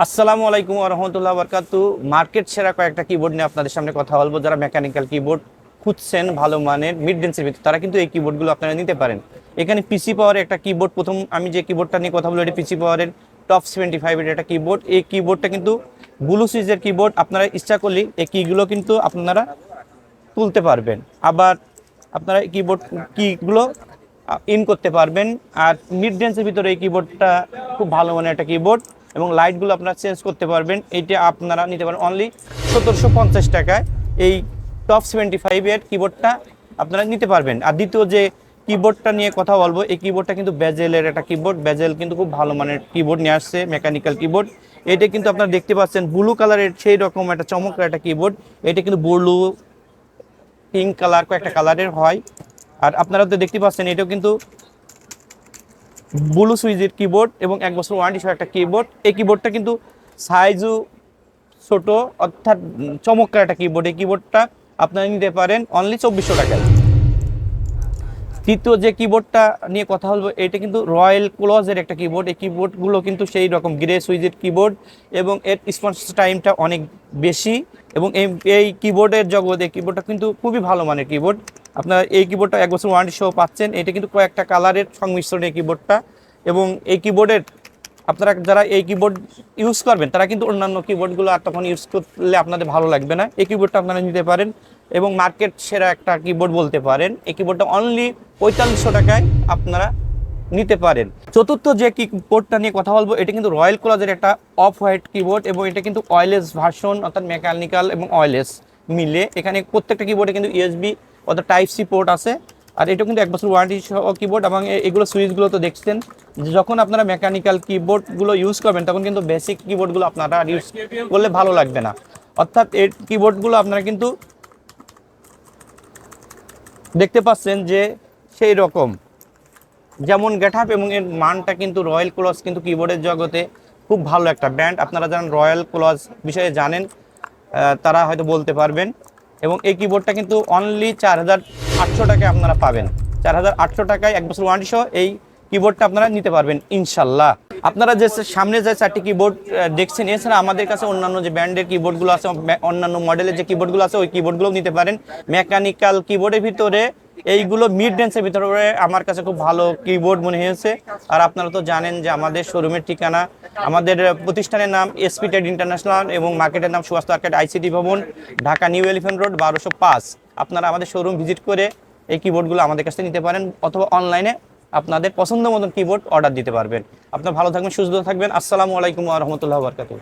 আসসালামু আলাইকুম ওয়া রাহমাতুল্লাহি ওয়া বারাকাতুহু। মার্কেট সেরা কয়েকটা কিবোর্ড নিয়ে আপনাদের সামনে কথা বলবো। যারা মেকানিক্যাল কিবোর্ড খুঁজছেন ভালো মানের মিড রেঞ্জের ভিতরে, তারা কিন্তু এই কিবোর্ডগুলো আপনারা নিতে পারেন। এখানে পিসি পাওয়ারের একটা কিবোর্ড, প্রথম আমি যে কিবোর্ডটা নিয়ে কথা বলবো এটা পিসি পাওয়ারের টপ 75 এর একটা কিবোর্ড। এই কিবোর্ডটা কিন্তু ব্লু সুইচের কিবোর্ড। আপনারা ইচ্ছা করলে এই কিগুলো কিন্তু আপনারা তুলতে পারবেন, আবার আপনারা কিবোর্ড কিগুলো ইন করতে পারবেন। আর মিড রেঞ্জের ভিতরে এই কিবোর্ডটা খুব ভালো মানের একটা কিবোর্ড, এবং লাইটগুলো আপনারা চেঞ্জ করতে পারবেন। এইটা আপনারা নিতে পারেন অনলি 1750 টাকায়। এই টপ 75 এর কিবোর্ডটা আপনারা নিতে পারবেন। আর দ্বিতীয় যে কিবোর্ডটা নিয়ে কথা বলবো, এই কিবোর্ডটা কিন্তু বেজেলের একটা কিবোর্ড। বেজেল কিন্তু খুব ভালো মানের কিবোর্ড নিয়ে আসছে, মেকানিক্যাল কিবোর্ড। এটা কিন্তু আপনারা দেখতে পাচ্ছেন ব্লু কালারের সেই রকম একটা চমৎকার একটা কিবোর্ড। এটা কিন্তু ব্লু, পিঙ্ক কালার, কয়েকটা কালারের হয়। আর আপনারা তো দেখতে পাচ্ছেন এটাও কিন্তু ব্লু সুইচের কিবোর্ড এবং 1 বছর ওয়ারেন্টি সহ একটা কিবোর্ড। এই কিবোর্ডটা কিন্তু সাইজও ছোট, অর্থাৎ চমৎকার একটা কিবোর্ড। এই কিবোর্ডটা আপনারা নিতে পারেন অনলি 2400 টাকায়। তৃতীয় যে কিবোর্ডটা নিয়ে কথা বলবো, এটা কিন্তু রয়্যাল ক্লজের একটা কিবোর্ড। এই কিবোর্ডগুলো কিন্তু সেই রকম গ্রে সুইচের কিবোর্ড, এবং এর রেসপন্স টাইমটা অনেক বেশি। এবং এই কিবোর্ডের জগতে এই কিবোর্ডটা কিন্তু খুবই ভালো মানের কিবোর্ড। আপনারা এই কিবোর্ডটা 1 বছর ওয়ারেন্টি সহ পাচ্ছেন। এটা কিন্তু কয়েকটা কালারের সংমিশ্রণ এই কিবোর্ডটা। এবং এই কিবোর্ডের আপনারা যারা এই কিবোর্ড ইউজ করবেন, তারা কিন্তু অন্যান্য কিবোর্ডগুলো আর তখন ইউজ করলে আপনাদের ভালো লাগবে না। এই কিবোর্ডটা আপনারা নিতে পারেন, এবং মার্কেট সেরা একটা কিবোর্ড বলতে পারেন। এই কিবোর্ডটা অনলি 4500 টাকায় আপনারা নিতে পারেন। চতুর্থ যে কিবোর্ডটা নিয়ে কথা বলবো, এটা কিন্তু রয়্যাল ক্লজের একটা অফ হোয়াইট কিবোর্ড, এবং এটা কিন্তু ওয়্যারলেস ভার্সন, অর্থাৎ মেকানিক্যাল এবং ওয়্যারলেস মিলে। এখানে প্রত্যেকটা কিবোর্ডে কিন্তু ইউএসবি অর্থাৎ টাইপ সি পোর্ট আছে। আর এটা কিন্তু 1 বছর ওয়ারেন্টি সহ কিবোর্ড। এবং এগুলো সুইচগুলো তো দেখছেন, যে যখন আপনারা মেকানিক্যাল কিবোর্ডগুলো ইউজ করবেন, তখন কিন্তু বেসিক কিবোর্ডগুলো আপনারা ইউজ করলে ভালো লাগবে না। অর্থাৎ এই কিবোর্ডগুলো আপনারা কিন্তু দেখতে পাচ্ছেন যে সেই রকম যেমন গেটআপ, এবং এর মানটা কিন্তু রয়্যাল ক্লজ কিন্তু কিবোর্ডের জগতে খুব ভালো একটা ব্র্যান্ড। আপনারা যারা রয়্যাল ক্লজ বিষয়ে জানেন, তারা হয়তো বলতে পারবেন। এবং এই কিবোর্ডটা কিন্তু অনলি 4800 টাকায় আপনারা পাবেন। 4800 টাকায় 1 বছর ওয়ারেন্টি সহ এই কিবোর্ডটা আপনারা নিতে পারবেন ইনশাল্লাহ। আপনারা যে সামনে যে 4টি কিবোর্ড দেখছেন, এছাড়া আমাদের কাছে অন্যান্য যে ব্র্যান্ডের কিবোর্ডগুলো আছে, অন্যান্য মডেলের যে কিবোর্ডগুলো আছে, ওই কিবোর্ডগুলোও নিতে পারেন। মেকানিক্যাল কিবোর্ডের ভিতরে এইগুলো মিড রেঞ্জের ভিতরে আমার কাছে খুব ভালো কিবোর্ড মনে হয়েছে। আর আপনারা তো জানেন যে আমাদের শোরুমের ঠিকানা, আমাদের প্রতিষ্ঠানের নাম এসপি ট্রেড ইন্টারন্যাশনাল, এবং মার্কেটের নাম সুভাষ মার্কেট আইসিটি ভবন, ঢাকা নিউ এলিফ্যান্ট রোড 1205। আপনারা আমাদের শোরুম ভিজিট করে এই কিবোর্ডগুলো আমাদের কাছে নিতে পারেন, অথবা অনলাইনে আপনাদের পছন্দ মতন কিবোর্ড অর্ডার দিতে পারবেন। আপনারা ভালো থাকবেন, সুস্থ থাকবেন। আসসালামু আলাইকুম ওয়া রাহমাতুল্লাহি ওয়া বারাকাতুহু।